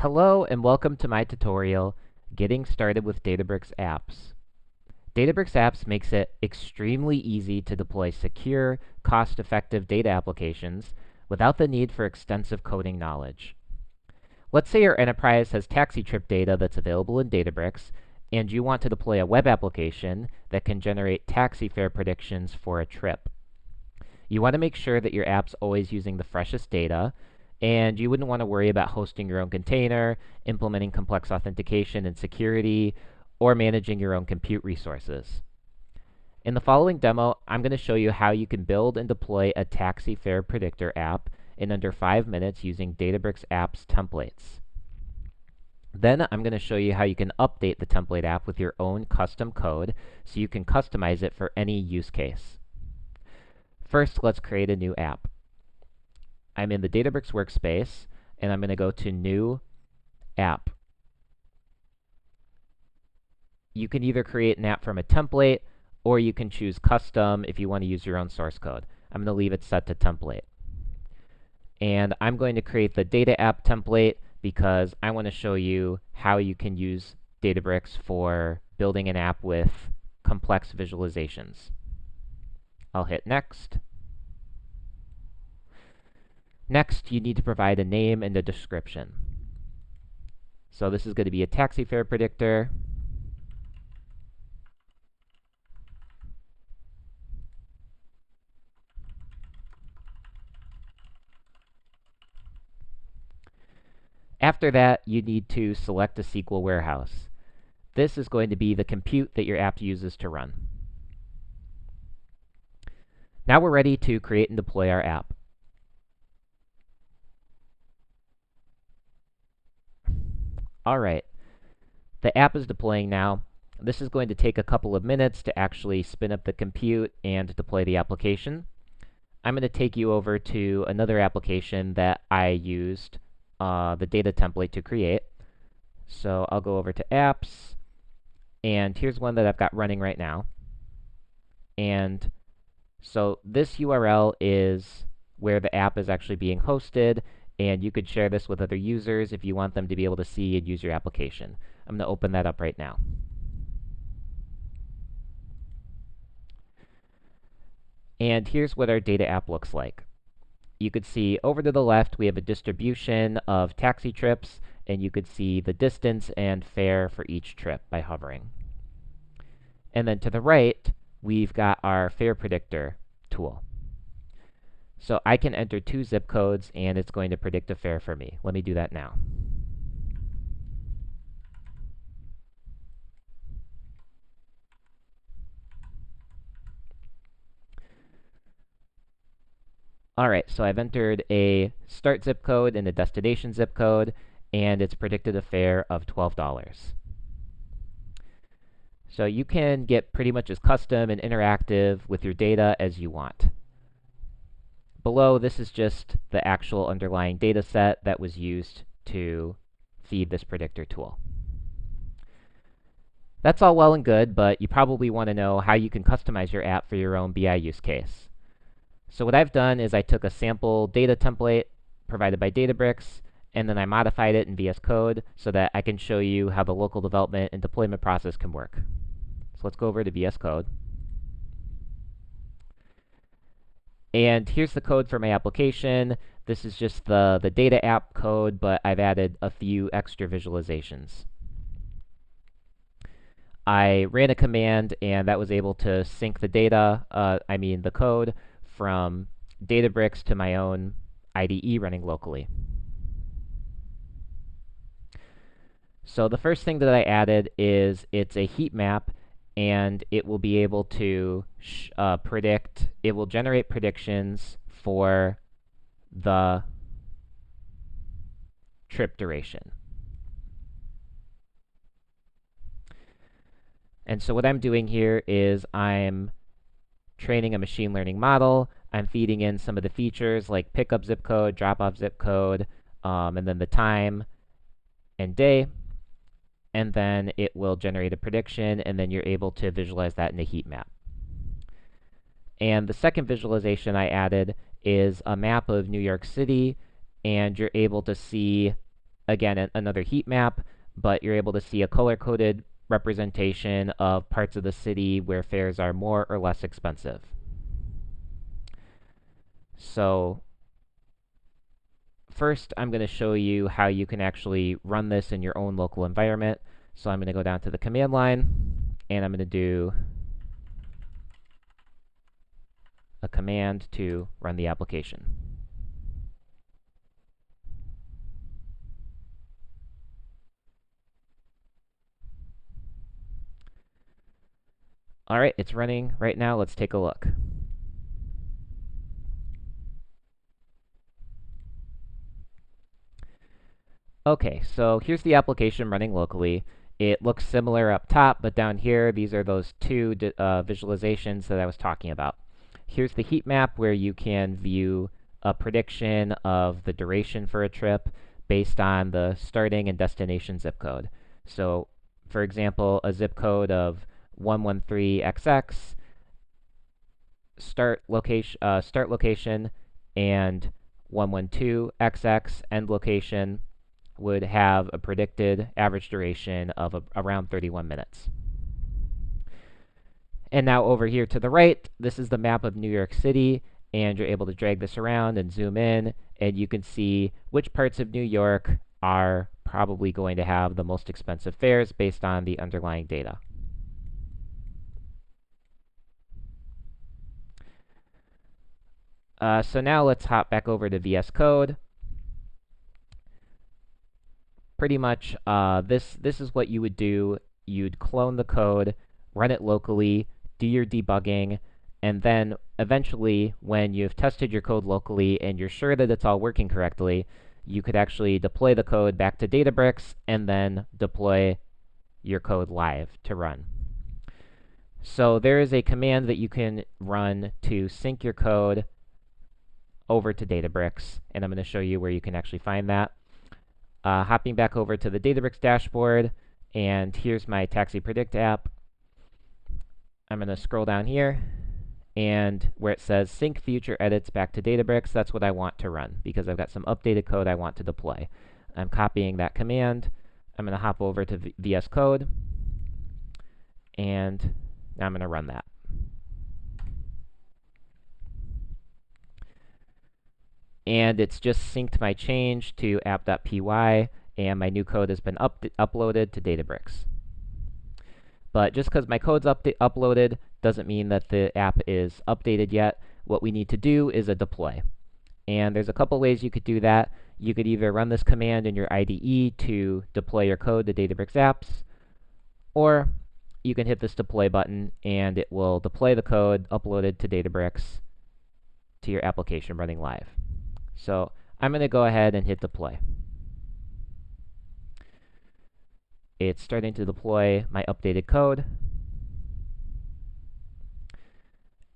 Hello and welcome to my tutorial, Getting Started with Databricks Apps. Databricks Apps makes it extremely easy to deploy secure, cost-effective data applications without the need for extensive coding knowledge. Let's say your enterprise has taxi trip data that's available in Databricks, and you want to deploy a web application that can generate taxi fare predictions for a trip. You want to make sure that your app's always using the freshest data, and you wouldn't want to worry about hosting your own container, implementing complex authentication and security, or managing your own compute resources. In the following demo, I'm going to show you how you can build and deploy a taxi fare predictor app in under 5 minutes using Databricks Apps templates. Then I'm going to show you how you can update the template app with your own custom code so you can customize it for any use case. First, let's create a new app. I'm in the Databricks workspace, and I'm going to go to New App. You can either create an app from a template, or you can choose Custom if you want to use your own source code. I'm going to leave it set to Template. And I'm going to create the Data App template because I want to show you how you can use Databricks for building an app with complex visualizations. I'll hit Next. Next, you need to provide a name and a description. So this is going to be a taxi fare predictor. After that, you need to select a SQL warehouse. This is going to be the compute that your app uses to run. Now we're ready to create and deploy our app. All right, the app is deploying now. This is going to take a couple of minutes to actually spin up the compute and deploy the application. I'm going to take you over to another application that I used the data template to create. So I'll go over to Apps, and here's one that I've got running right now. And so this URL is where the app is actually being hosted, and you could share this with other users if you want them to be able to see and use your application. I'm going to open that up right now. And here's what our data app looks like. You could see over to the left, we have a distribution of taxi trips, and you could see the distance and fare for each trip by hovering. And then to the right, we've got our fare predictor tool. So I can enter 2 zip codes, and it's going to predict a fare for me. Let me do that now. All right, so I've entered a start zip code and a destination zip code, and it's predicted a fare of $12. So you can get pretty much as custom and interactive with your data as you want. Below, this is just the actual underlying data set that was used to feed this predictor tool. That's all well and good, but you probably want to know how you can customize your app for your own BI use case. So what I've done is I took a sample data template provided by Databricks, and then I modified it in VS Code so that I can show you how the local development and deployment process can work. So let's go over to VS Code. And here's the code for my application. This is just the data app code, but I've added a few extra visualizations. I ran a command, and that was able to sync the data, the code, from Databricks to my own IDE running locally. So the first thing that I added is it's a heat map, and it will be able to it will generate predictions for the trip duration. And so what I'm doing here is I'm training a machine learning model. I'm feeding in some of the features like pickup zip code, drop-off zip code, and then the time and day. And then it will generate a prediction, and then you're able to visualize that in a heat map. And the second visualization I added is a map of New York City, and you're able to see again, another heat map, but you're able to see a color-coded representation of parts of the city where fares are more or less expensive. So first, I'm going to show you how you can actually run this in your own local environment. So I'm going to go down to the command line, and I'm going to do a command to run the application. All right, it's running right now. Let's take a look. Okay, so here's the application running locally. It looks similar up top, but down here, these are those two visualizations that I was talking about. Here's the heat map where you can view a prediction of the duration for a trip based on the starting and destination zip code. So, for example, a zip code of 113XX, start location, and 112XX, end location, would have a predicted average duration of around 31 minutes. And now over here to the right, this is the map of New York City, and you're able to drag this around and zoom in, and you can see which parts of New York are probably going to have the most expensive fares based on the underlying data. So now let's hop back over to VS Code. Pretty much, this is what you would do. You'd clone the code, run it locally, do your debugging, and then eventually, when you've tested your code locally and you're sure that it's all working correctly, you could actually deploy the code back to Databricks and then deploy your code live to run. So there is a command that you can run to sync your code over to Databricks, and I'm going to show you where you can actually find that. Hopping back over to the Databricks dashboard, and here's my Taxi Predict app. I'm going to scroll down here, and where it says sync future edits back to Databricks, that's what I want to run, because I've got some updated code I want to deploy. I'm copying that command. I'm going to hop over to VS Code, and now I'm going to run that. And it's just synced my change to app.py, and my new code has been uploaded to Databricks. But just because my code's uploaded doesn't mean that the app is updated yet. What we need to do is a deploy. And there's a couple ways you could do that. You could either run this command in your IDE to deploy your code to Databricks Apps, or you can hit this deploy button, and it will deploy the code uploaded to Databricks to your application running live. So I'm going to go ahead and hit deploy. It's starting to deploy my updated code.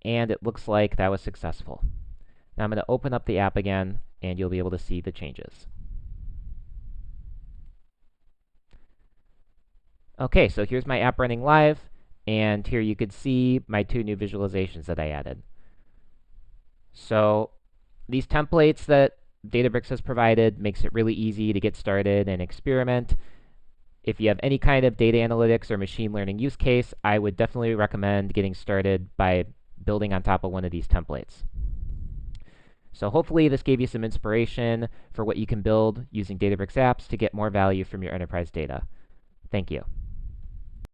And it looks like that was successful. Now I'm going to open up the app again, and you'll be able to see the changes. Okay, so here's my app running live, and here you could see my two new visualizations that I added. So these templates that Databricks has provided makes it really easy to get started and experiment. If you have any kind of data analytics or machine learning use case, I would definitely recommend getting started by building on top of one of these templates. So hopefully this gave you some inspiration for what you can build using Databricks apps to get more value from your enterprise data. Thank you.